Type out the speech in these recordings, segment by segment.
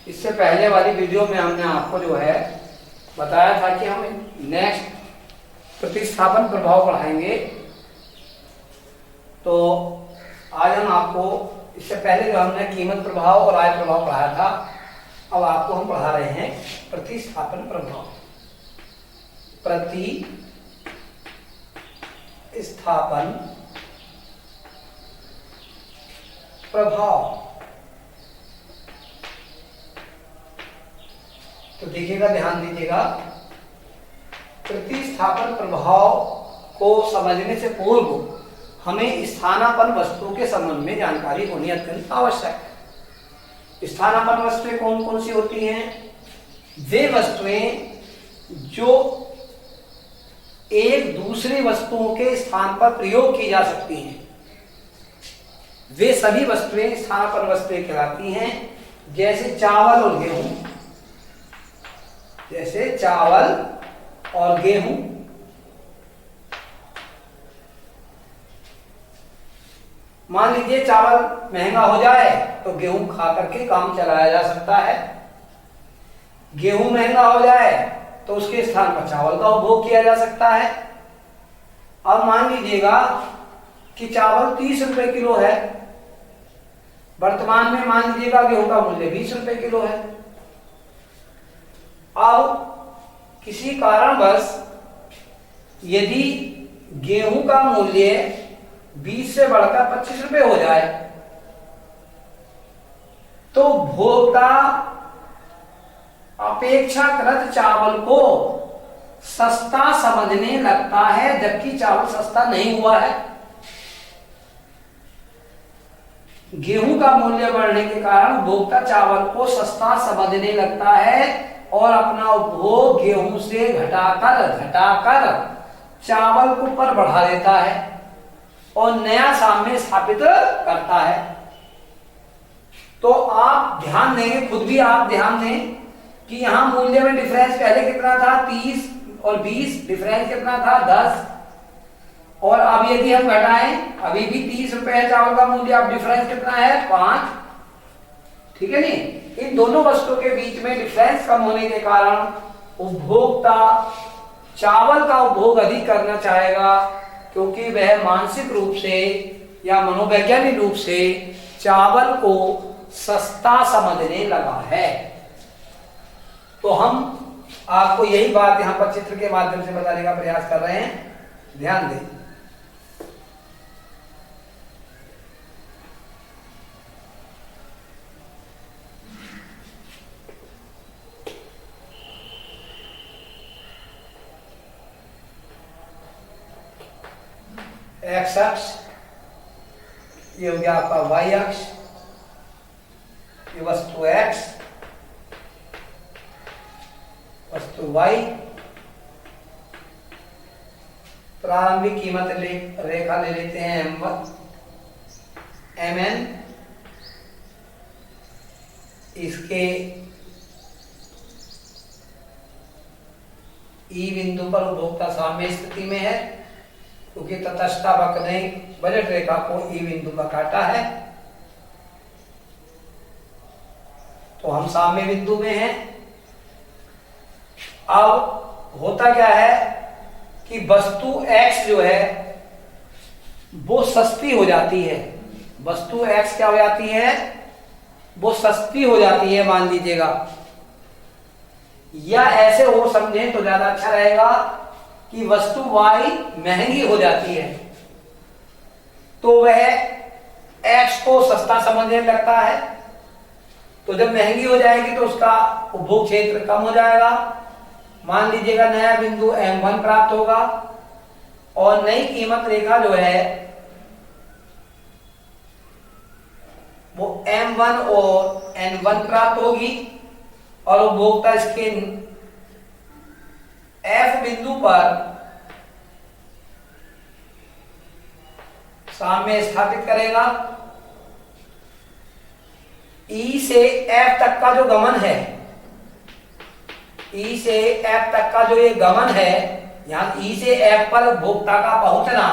इससे पहले वाली वीडियो में हमने आपको जो है बताया था कि हम नेक्स्ट प्रतिस्थापन प्रभाव पढ़ाएंगे। तो आज हम आपको इससे पहले जो हमने कीमत प्रभाव और आय प्रभाव पढ़ाया था, अब आपको हम पढ़ा रहे हैं प्रतिस्थापन प्रभाव। प्रतिस्थापन प्रभाव। तो देखिएगा, ध्यान दीजिएगा, प्रतिस्थापन प्रभाव को समझने से पूर्व हमें स्थानापन्न वस्तुओं के संबंध में जानकारी होनी अत्यंत आवश्यक है। स्थानापन्न वस्तुएं कौन कौन सी होती हैं? वे वस्तुएं जो एक दूसरी वस्तुओं के स्थान पर प्रयोग की जा सकती हैं, वे सभी वस्तुएं स्थानापन्न वस्तुएं कहलाती हैं। जैसे चावल और गेहूं, जैसे चावल और गेहूं। मान लीजिए चावल महंगा हो जाए तो गेहूं खा करके काम चलाया जा सकता है। गेहूं महंगा हो जाए तो उसके स्थान पर चावल का उपभोग किया जा सकता है। अब मान लीजिएगा कि चावल 30 रुपए किलो है, वर्तमान में मान लीजिएगा गेहूं का मूल्य 20 रुपए किलो है। अब किसी कारणवश यदि गेहूं का मूल्य 20 से बढ़कर 25 रुपए हो जाए तो भोक्ता अपेक्षाकृत चावल को सस्ता समझने लगता है, जबकि चावल सस्ता नहीं हुआ है। गेहूं का मूल्य बढ़ने के कारण भोक्ता चावल को सस्ता समझने लगता है और अपना उपभोग गेहूं से घटाकर चावल को पर बढ़ा देता है और नया साम्य स्थापित करता है। तो आप ध्यान देंगे, खुद भी आप ध्यान दें कि यहां मूल्य में डिफरेंस पहले कितना था? 30 और 20, डिफरेंस कितना था? 10। और अब यदि हम घटाएं, अभी भी 30 रुपए है चावल का मूल्य, अब डिफरेंस कितना है? 5। ठीक है नहीं? इन दोनों वस्तुओं के बीच में डिफरेंस कम होने के कारण उपभोक्ता चावल का उपभोग अधिक करना चाहेगा, क्योंकि वह मानसिक रूप से या मनोवैज्ञानिक रूप से चावल को सस्ता समझने लगा है। तो हम आपको यही बात यहां पर चित्र के माध्यम से बताने का प्रयास कर रहे हैं, ध्यान दें। एक्स अक्ष, ये हो गया आपका वाई अक्ष, ये वस्तु एक्स, वस्तु वाई। प्रारंभिक कीमत रेखा ले लेते हैं M1 MN। इसके ई बिंदु पर उपभोक्ता साम्य स्थिति में है, क्योंकि तटस्थ वक्र ने बजट रेखा को ई बिंदु पर काटा है, तो हम साम्य बिंदु में हैं। अब होता क्या है कि वस्तु x जो है वो सस्ती हो जाती है। वस्तु x क्या हो जाती है? वो सस्ती हो जाती है, मान लीजिएगा, या ऐसे और समझें तो ज्यादा अच्छा रहेगा कि वस्तु y महंगी हो जाती है, तो वह x को सस्ता समझने लगता है। तो जब महंगी हो जाएगी तो उसका उपभोग क्षेत्र कम हो जाएगा। मान लीजिएगा नया बिंदु M1 प्राप्त होगा और नई कीमत रेखा जो है वो M1 और N1 प्राप्त होगी और उपभोक्ता इसके F बिंदु पर साम्य स्थापित करेगा। E से F तक का जो गमन है, E से F तक का जो ये गमन है, यहां E से F पर उपभोक्ता का पहुंचना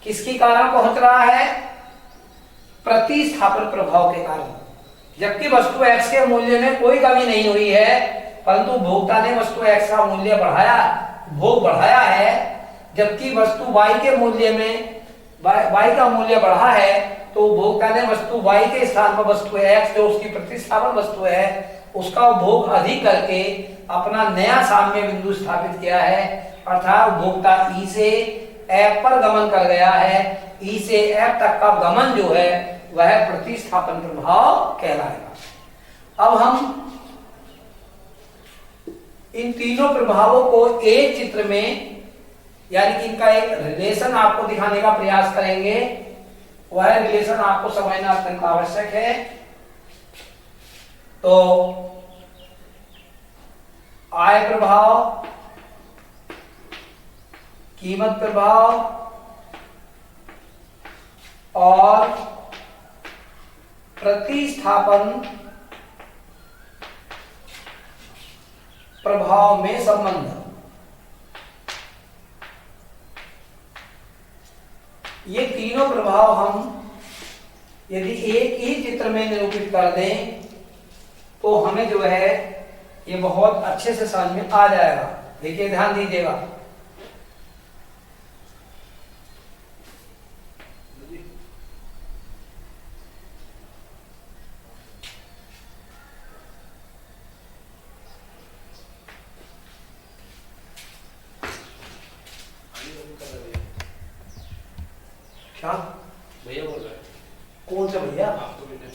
किसके कारण पहुंच रहा है? प्रतिस्थापन प्रभाव के कारण। जबकि वस्तु x के मूल्य में कोई कमी नहीं हुई है, परंतु उपभोक्ता ने वस्तु x का मूल्य बढ़ाया, उपभोग बढ़ाया है। जबकि वस्तु y के मूल्य में y का मूल्य बढ़ा है, तो उपभोक्ता ने वस्तु y के स्थान पर वस्तु x जो उसकी प्रतिस्थापन वस्तु है उसका उपभोग अधिक करके अपना नया साम्य बिंदु स्थापित किया है। अर्थात उपभोक्ता E से F पर गमन कर गया है। E से F तक का गमन जो है वह प्रतिस्थापन प्रभाव कहलाएगा। अब हम इन तीनों प्रभावों को एक चित्र में, यानी कि इनका एक रिलेशन आपको दिखाने का प्रयास करेंगे। वह रिलेशन आपको समझना अत्यंत आवश्यक है। तो आय प्रभाव, कीमत प्रभाव और प्रतिस्थापन प्रभाव में संबंध। ये तीनों प्रभाव हम यदि एक ही चित्र में निरूपित कर दें तो हमें जो है ये बहुत अच्छे से समझ में आ जाएगा। देखिए, ध्यान दीजिएगा। क्या भैया बोल रहे हैं? कौन सा भैया? आपको बेटे।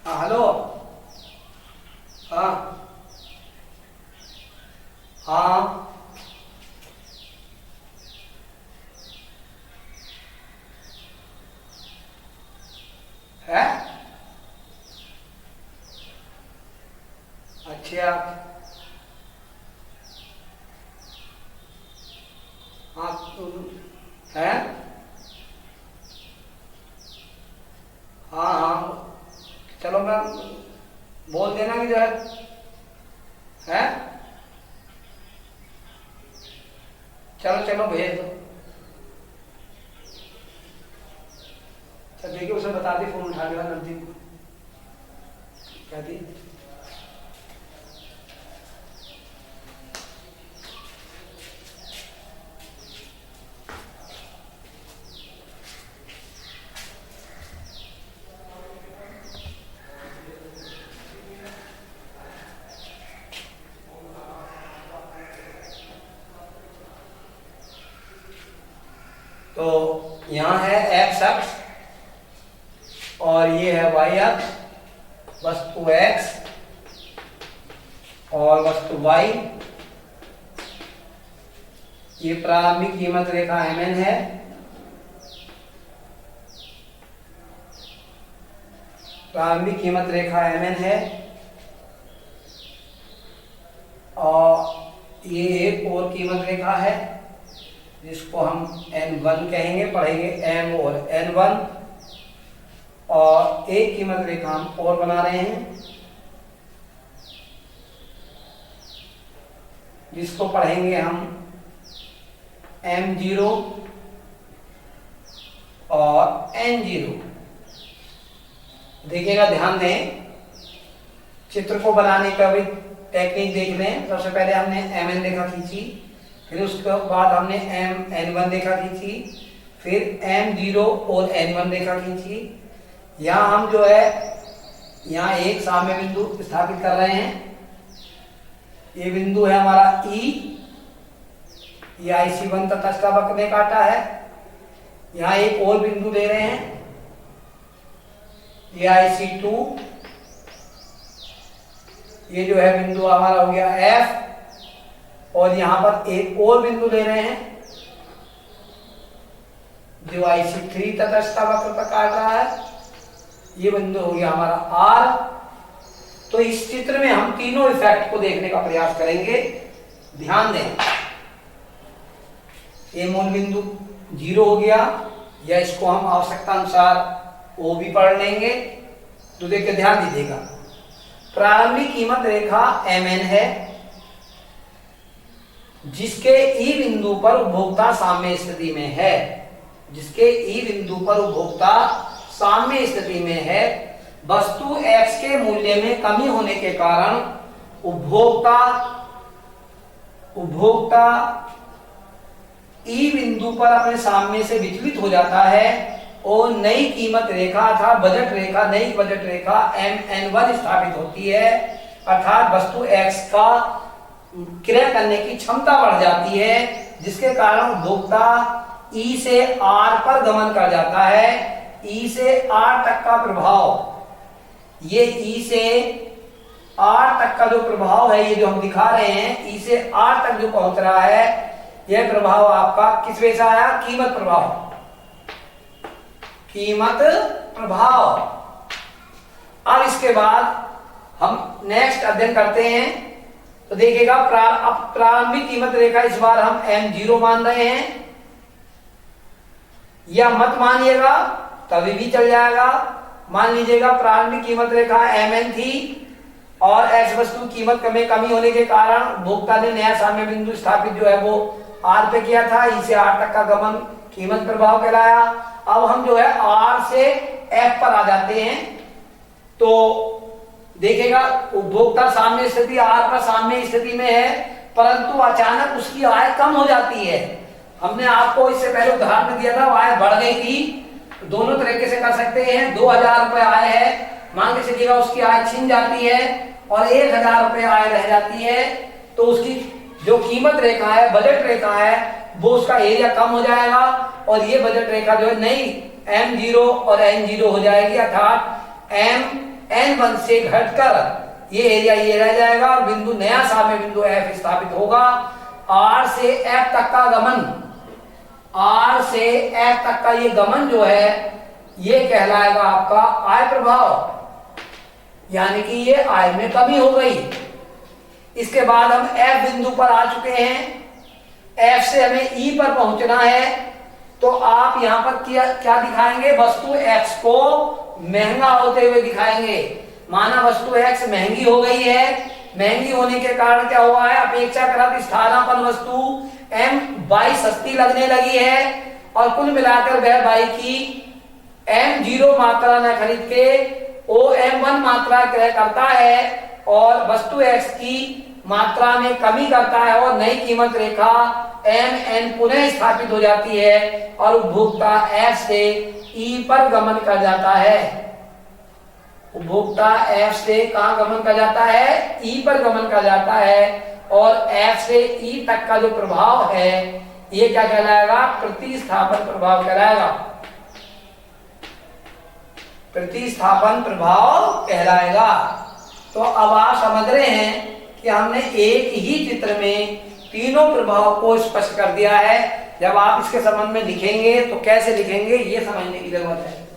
हाँ, हेलो। हाँ हाँ, है अच्छा। हाँ है। हाँ हाँ, चलो मैं बोल देना कि जो है। चलो चलो भेज दो। चल देखिए, उसे बता दी, फोन उठा लेगा नजदीक को। क्या दी? तो यहाँ है x अक्ष और ये है y अक्ष, वस्तु x और वस्तु y। ये प्रारंभिक कीमत रेखा mn है। प्रारंभिक कीमत रेखा mn है और ये एक और कीमत रेखा है जिसको हम N1 कहेंगे, पढ़ेंगे M और N1। और एक कीमत रेखा हम और बना रहे हैं जिसको पढ़ेंगे हम M0 और N0। देखिएगा, ध्यान दें, चित्र को बनाने का भी टेक्निक देख लें। सबसे पहले हमने Mn रेखा खींची, फिर उसके बाद हमने N1 रेखा खींची, फिर M0 और N1 रेखा खींची। यहाँ हम जो है यहाँ एक साम्य बिंदु स्थापित कर रहे हैं। ये बिंदु है हमारा E, ये IC1 तटस्थ वक्र ने काटा है। यहाँ एक और बिंदु ले रहे हैं, ये IC2। ये जो है बिंदु हमारा हो गया F, और यहां पर एक और बिंदु ले रहे हैं जो IC3 तटस्थ वक्र पर काट रहा है। ये बिंदु हो गया हमारा R। तो इस चित्र में हम तीनों इफेक्ट को देखने का प्रयास करेंगे। ध्यान दें, ये मूल बिंदु 0 हो गया, या इसको हम आवश्यकता अनुसार O भी पढ़ लेंगे। तो देखिए, ध्यान दीजिएगा, प्रारंभिक कीमत रेखा Mn है जिसके ई बिंदु पर उपभोक्ता साम्य स्थिति में है, जिसके ई बिंदु पर उपभोक्ता साम्य स्थिति में है। वस्तु X के मूल्य में कमी होने के कारण उपभोक्ता ई बिंदु पर अपने सामने से विचलित हो जाता है और नई कीमत रेखा था नई बजट रेखा MN1 स्थापित होती है, अर्थात वस्तु X का क्रय करने की क्षमता बढ़ जाती है, जिसके कारण उपभोक्ता E से R पर गमन कर जाता है। E से R तक का प्रभाव, ये E से R तक का जो प्रभाव है, ये जो हम दिखा रहे हैं, E से R तक जो पहुंच रहा है, यह प्रभाव आपका किस वजह से आया? कीमत प्रभाव। अब इसके बाद हम नेक्स्ट अध्ययन करते हैं, तो देखिएगा अब प्रारंभिक कीमत रेखा इस बार हम M0 मान रहे हैं, या मत मानिएगा तभी भी चल जाएगा। मान लीजिएगा प्रारंभिक कीमत रेखा MN थी और X वस्तु कीमत में कमी होने के कारण उपभोक्ता ने नया साम्य बिंदु स्थापित जो है वो R पे किया था, E से R तक का गमन कीमत प्रभाव कहलाया। अब हम जो है R से F पर आ जाते हैं, तो देखिएगा उपभोक्ता साम्य स्थिति R पर साम्य स्थिति में है, परंतु अचानक उसकी आय कम हो जाती है। हमने आपको इससे पहले उदाहरण दिया था, आय बढ़ गई थी। दोनों तरीके से कर सकते हैं। 2000 रुपए आय है, मान के चलिएगा उसकी आय छिन जाती है और 1000 रुपए आय रह जाती है, तो उसकी जो कीमत रेखा है, बजट रेखा है, वो उसका एरिया कम हो जाएगा और ये बजट रेखा जो है नई M0 और N0 हो जाएगी, अर्थात MN1 से घटकर ये एरिया ये रह जाएगा और बिंदु नया साम्य बिंदु F स्थापित होगा। R से F तक का गमन, R से F तक का ये गमन जो है ये कहलाएगा आपका आय प्रभाव, यानी कि ये आय में कमी हो गई। इसके बाद हम F बिंदु पर आ चुके हैं, F से हमें E पर पहुंचना है, तो आप यहां पर क्या दिखाएंगे? वस्तु X को महंगा होते हुए दिखाएंगे। माना वस्तु X महंगी हो गई है, महंगी होने के कारण क्या हुआ है? अपेक्षाकृत स्थानापन्न वस्तु M22 सस्ती लगने लगी है और कुल मिलाकर वह बाई की M0 मात्रा न खरीद के OM1 मात्रा क्रय करता है और वस्तु X की मात्रा में कमी करता है और नई कीमत रेखा MN पुनः स्थापित हो जाती है और उपभोक्ता F से E पर गमन कर जाता है। उपभोक्ता F से कहां गमन कर जाता है? E पर गमन कर जाता है और F से E तक का जो प्रभाव है ये क्या कहलाएगा? प्रतिस्थापन प्रभाव कहलाएगा। प्रतिस्थापन प्रभाव कहलाएगा। तो अब आप समझ रहे हैं कि हमने एक ही चित्र में तीनों प्रभाव को स्पष्ट कर दिया है। जब आप इसके संबंध में लिखेंगे तो कैसे लिखेंगे ये समझने की जरूरत है।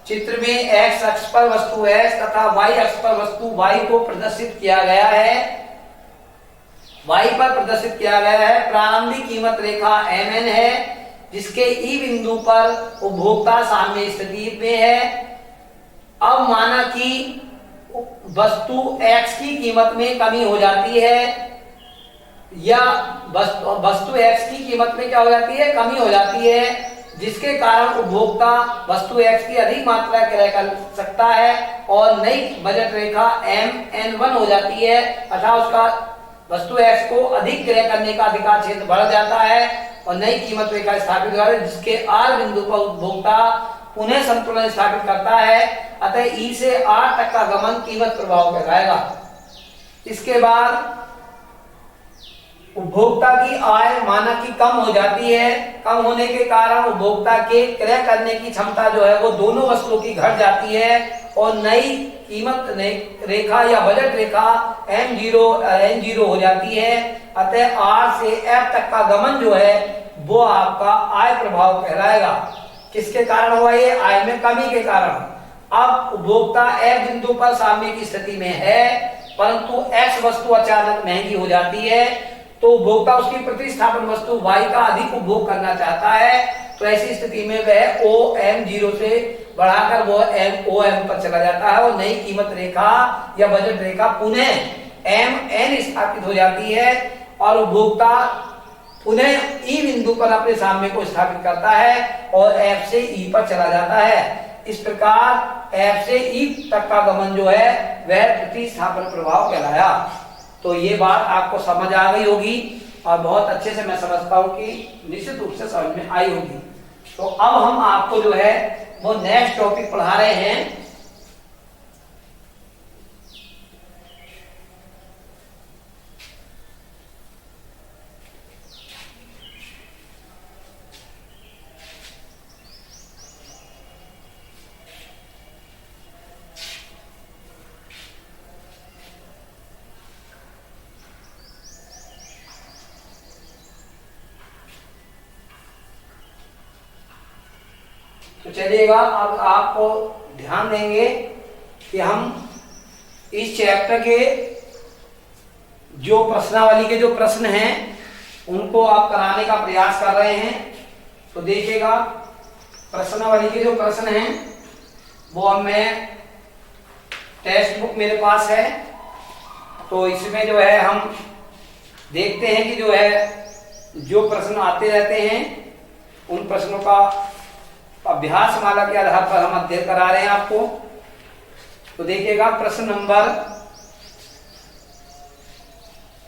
चित्र में X अक्ष पर वस्तु X तथा Y अक्ष पर वस्तु Y को प्रदर्शित किया गया है। Y पर प्रदर्शित किया गया है प्रारंभिक कीमत रेखा MN है, जिसके E बिंदु पर उपभोक्ता साम्य स्थिति में है। अब माना कि वस्तु X की कीमत में कमी हो जाती है, या वस्तु X की कीमत में क्या हो जाती है? कमी हो जाती है, जिसके कारण उपभोक्ता वस्तु X की अधिक मात्रा क्रय कर सकता है और नई बजट रेखा MN1 हो जाती है, अर्थात उसका वस्तु X को अधिक क्रय करने का अधिकार क्षेत्र बढ़ जाता है और नई कीमत रेखा स्थापित हो जाती है, जिसके R बिंदु पर उपभोक्ता पुनः संतुलन स्थापित करता है। अतः E से R तक का गमन कीमत प्रभाव कहलाएगा। इसके बाद उपभोक्ता की आय माना कि कम हो जाती है, कम होने के कारण उपभोक्ता के क्रय करने की क्षमता जो है वो दोनों वस्तुओं की घट जाती है और नई कीमत रेखा या बजट रेखा M0 N0 हो जाती है। अतः R से F तक का गमन जो है वो आपका आय प्रभाव कहलाएगा। किसके कारण हुआ ये? आय में कमी के कारण। अब उपभोक्ता F बिंदु पर साम्य की स्थिति में है, परंतु X वस्तु अचानक महंगी हो जाती है, तो उपभोक्ता उसकी प्रतिस्थापन वस्तु Y का अधिक उपभोग करना चाहता है। तो ऐसी स्थिति में वह OM0 से बढ़ाकर वो OM पर चला जाता है और नई कीमत रेखा या बजट रेखा पुनः MN स्थापित हो जाती है और उपभोक्ता पुनः E बिंदु पर अपने साम्य को स्थापित करता है और F से E पर चला जाता है। इस प्रकार एफ से ई तक का गमन जो है वह प्रतिस्थापन प्रभाव कहलाया। तो ये बात आपको समझ आ गई होगी और बहुत अच्छे से मैं समझता हूं कि निश्चित रूप से समझ में आई होगी। तो अब हम आपको जो है वो नेक्स्ट टॉपिक पढ़ा रहे हैं। तो चलिएगा, अब आपको ध्यान देंगे कि हम इस चैप्टर के जो प्रश्नावली के जो प्रश्न हैं उनको आप कराने का प्रयास कर रहे हैं। तो देखिएगा, प्रश्नावली के जो प्रश्न हैं वो अब मैं टेक्स्ट बुक मेरे पास है, तो इसमें जो है हम देखते हैं कि जो है जो प्रश्न आते रहते हैं उन प्रश्नों का अभ्यास माला के आधार पर हम अध्ययन करा रहे हैं आपको। तो देखिएगा, प्रश्न नंबर,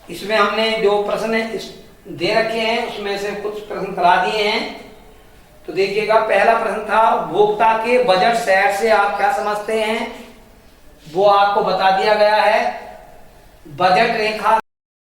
इसमें हमने जो प्रश्न दे रखे हैं उसमें से कुछ प्रश्न करा दिए हैं। तो देखिएगा, पहला प्रश्न था उपभोक्ता के बजट सेट से आप क्या समझते हैं, वो आपको बता दिया गया है। बजट रेखा